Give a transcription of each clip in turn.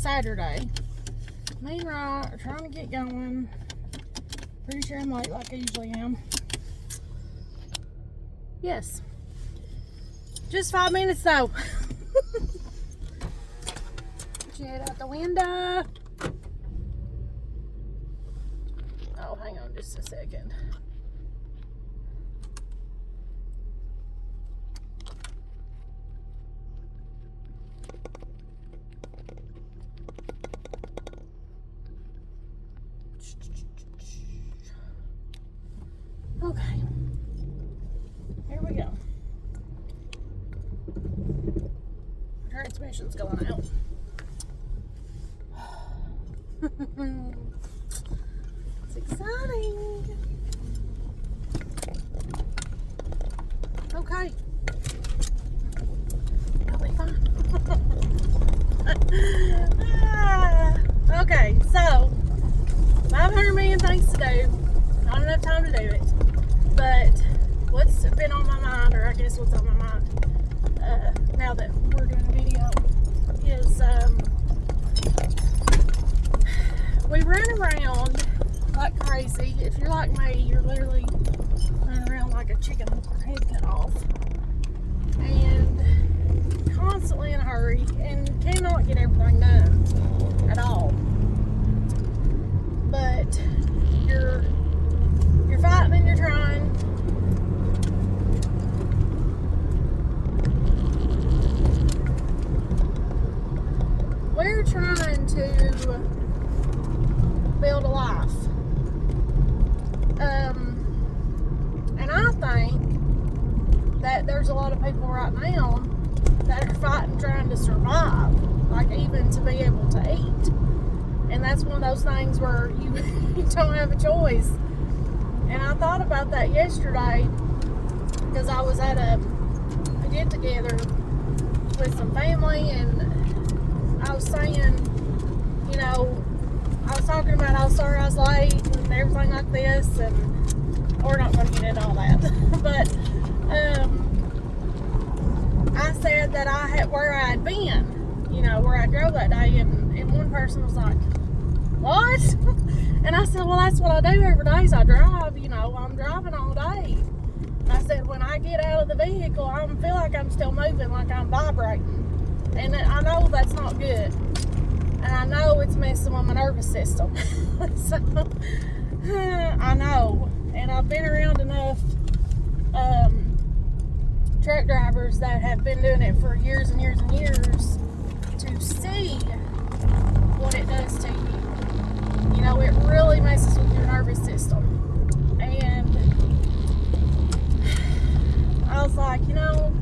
Saturday. Me and Ryan are trying to get going. Pretty sure I'm late like I usually am. Yes. Just 5 minutes though. Put your head out the window. Oh, hang on just a second. Okay. Here we go. Transmission's going out. It's exciting. Okay. I'll be fine. Okay, so 500 million things to do. Not enough time to do it. But what's been on my mind, or I guess what's on my mind now that we're doing a video, is we run around like crazy. If you're like me, you're literally running around like a chicken with your head cut off. And constantly in a hurry and cannot get everything done at all. But you're fighting and you're trying. We're trying to build a life. And I think that there's a lot of people right now that are fighting trying to survive, like even to be able to eat. And that's one of those things where you don't have a choice. And I thought about that yesterday because I was at a get-together with some family, and I was saying, you know, I was talking about how sorry I was late and everything like this, and we're not going to get into all that. But I said that I had where I had been, you know, where I drove that day, and one person was like, "What?" And I said, "Well, that's what I do every day is I drive, you know, I'm driving all day." And I said, when I get out of the vehicle, I feel like I'm still moving, like I'm vibrating. And I know that's not good. And I know it's messing with my nervous system. So, I know. And I've been around enough truck drivers that have been doing it for years and years and years to see what it does to you. You know, it really messes with your nervous system. And I was like, you know,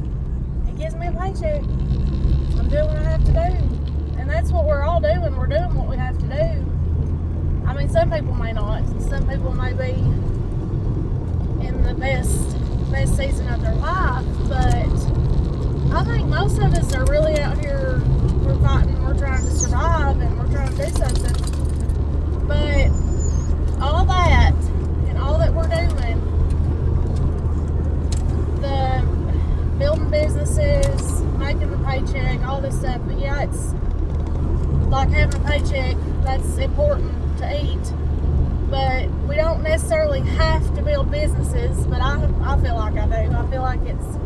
it gives me a paycheck. I'm doing what I have to do. And that's what we're all doing. We're doing what we have to do. I mean, some people may not. Some people may be in the best season of their life. But I think most of us are really out here, we're fighting, we're trying to survive, and we're trying to do something. But all that, and all that we're doing, the building businesses, making the paycheck, all this stuff, but yeah, it's like having a paycheck, that's important to eat, but we don't necessarily have to build businesses, but I feel like I do. I feel like it's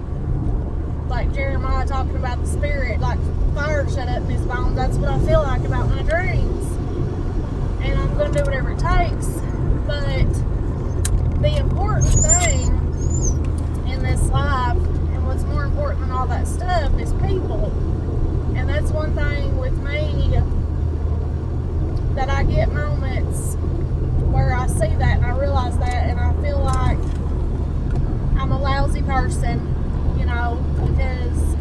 like Jeremiah talking about the spirit, like fire shut up in his bones. That's what I feel like about my dreams, and I'm going to do whatever it takes. But the important thing in this life, and what's more important than all that stuff, is people. And that's one thing with me, that I get moments where I see that and I realize that, and I feel like I'm a lousy person, you know, because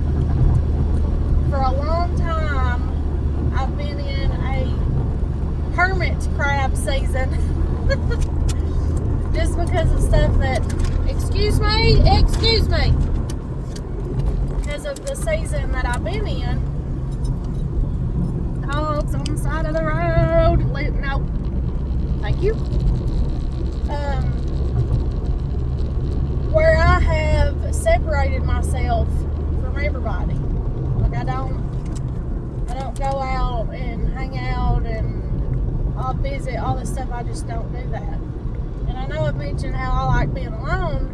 for a long time I've been in a hermit crab season just because of stuff that, excuse me, because of the season that I've been in. Dogs on the side of the road. No, thank you. Where I have separated myself from everybody. Like I don't I don't go out and hang out and I'll visit, all this stuff. I just don't do that. And I know I've mentioned how I like being alone.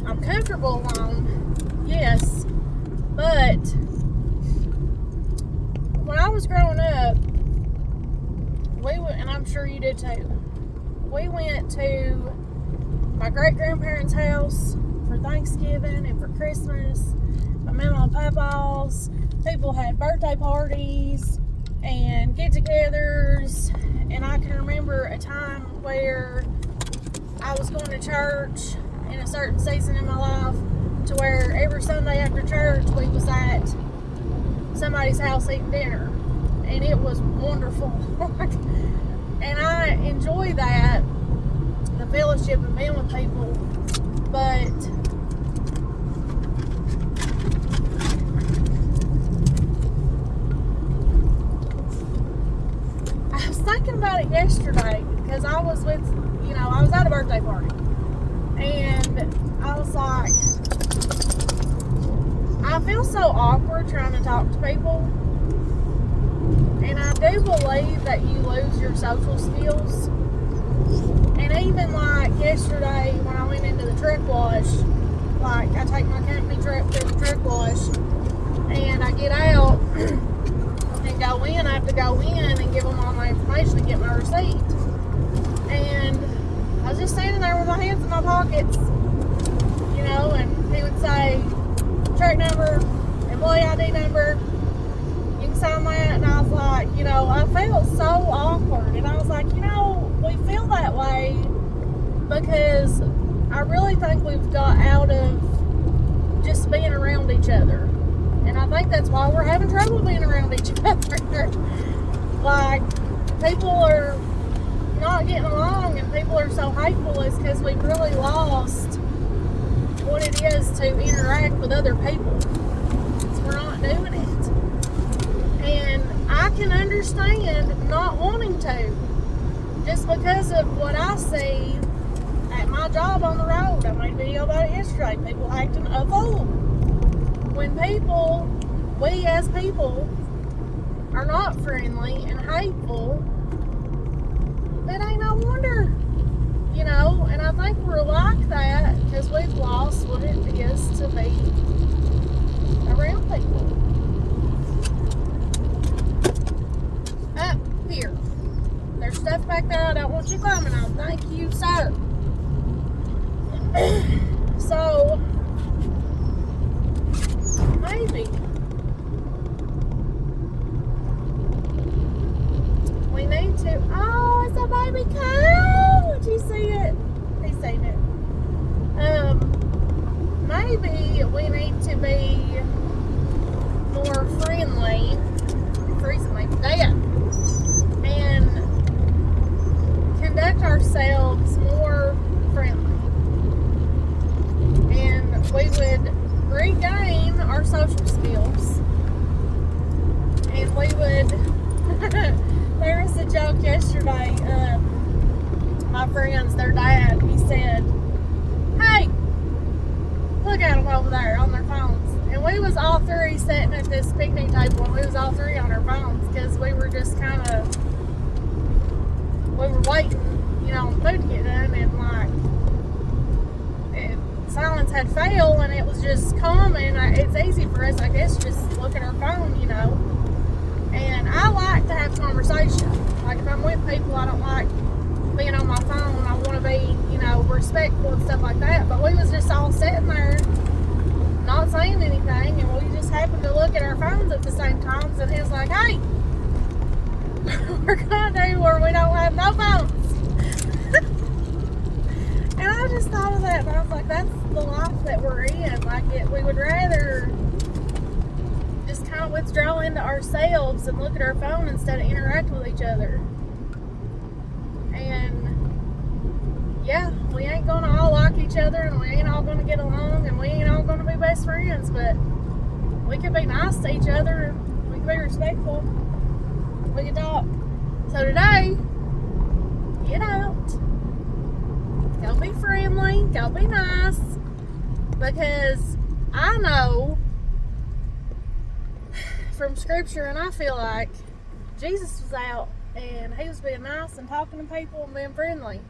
I'm comfortable alone, yes, but when I was growing up, we went, and I'm sure you did too, we went to my great-grandparents' house for Thanksgiving and for Christmas. My mama and papa's, people had birthday parties and get-togethers, and I can remember a time where I was going to church in a certain season in my life to where every Sunday after church we was at somebody's house eating dinner, and it was wonderful. And I enjoy that, the fellowship and being with people, but I was thinking about it yesterday because I was with, I was at a birthday party, and I was like, I feel so awkward trying to talk to people, and I do believe that you lose your social skills. And even like yesterday when I went into the truck wash, like I take my company truck to the truck wash, and I get out and go in, I have to go in and give them all my information and get my receipt. And I was just standing there with my hands in my pockets, and he would say, truck number, employee ID number, you can sign that. And I was like, I felt so awkward. And I was like, we feel that way because I really think we've got out of just being around each other. And I think that's why we're having trouble being around each other. Like, people are not getting along and people are so hateful is because we've really lost what it is to interact with other people. We're not doing it. And I can understand not wanting to, just because of what I see at my job on the road. I made a video about it yesterday. People acting a fool. When we as people are not friendly and hateful, it ain't no wonder. And I think we're like that because we've lost what it is to be around people. Up here. There's stuff back there I don't want you climbing on. Thank you, sir. So, maybe we need to. Oh, it's a baby cow. Did you see it? He's seen it. Maybe we need to be more friendly. Freezing like that. And conduct ourselves more friendly. And we would regain our social skills. And we would. There was a joke yesterday. My friends, their dad, he said, "Hey, look at them over there on their phones." And we was all three sitting at this picnic table, and we was all three on our phones because we were just we were waiting, on food to get done, and silence had failed, and it was just coming. It's easy for us, I guess, just look at our phone, And I like to have conversation. Like if I'm with people, I don't like being on my phone. I want to be, respectful and stuff like that. But we was just all sitting there, not saying anything, and we just happened to look at our phones at the same time. And he was like, "Hey, we're gonna do where we don't have no phones." And I just thought of that, and I was like, "That's the life that we're in. We would rather just kind of withdraw into ourselves and look at our phone instead of interact with each other." And yeah, we ain't gonna all like each other, and we ain't all gonna get along, and we ain't all gonna be best friends, but we can be nice to each other. We can be respectful. We can talk. So today, get out. Go be friendly. Go be nice. Because I know from Scripture, and I feel like Jesus was out and he was being nice and talking to people and being friendly.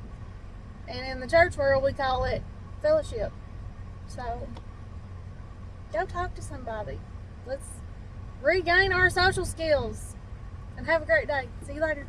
And in the church world, we call it fellowship. So, go talk to somebody. Let's regain our social skills and have a great day. See you later.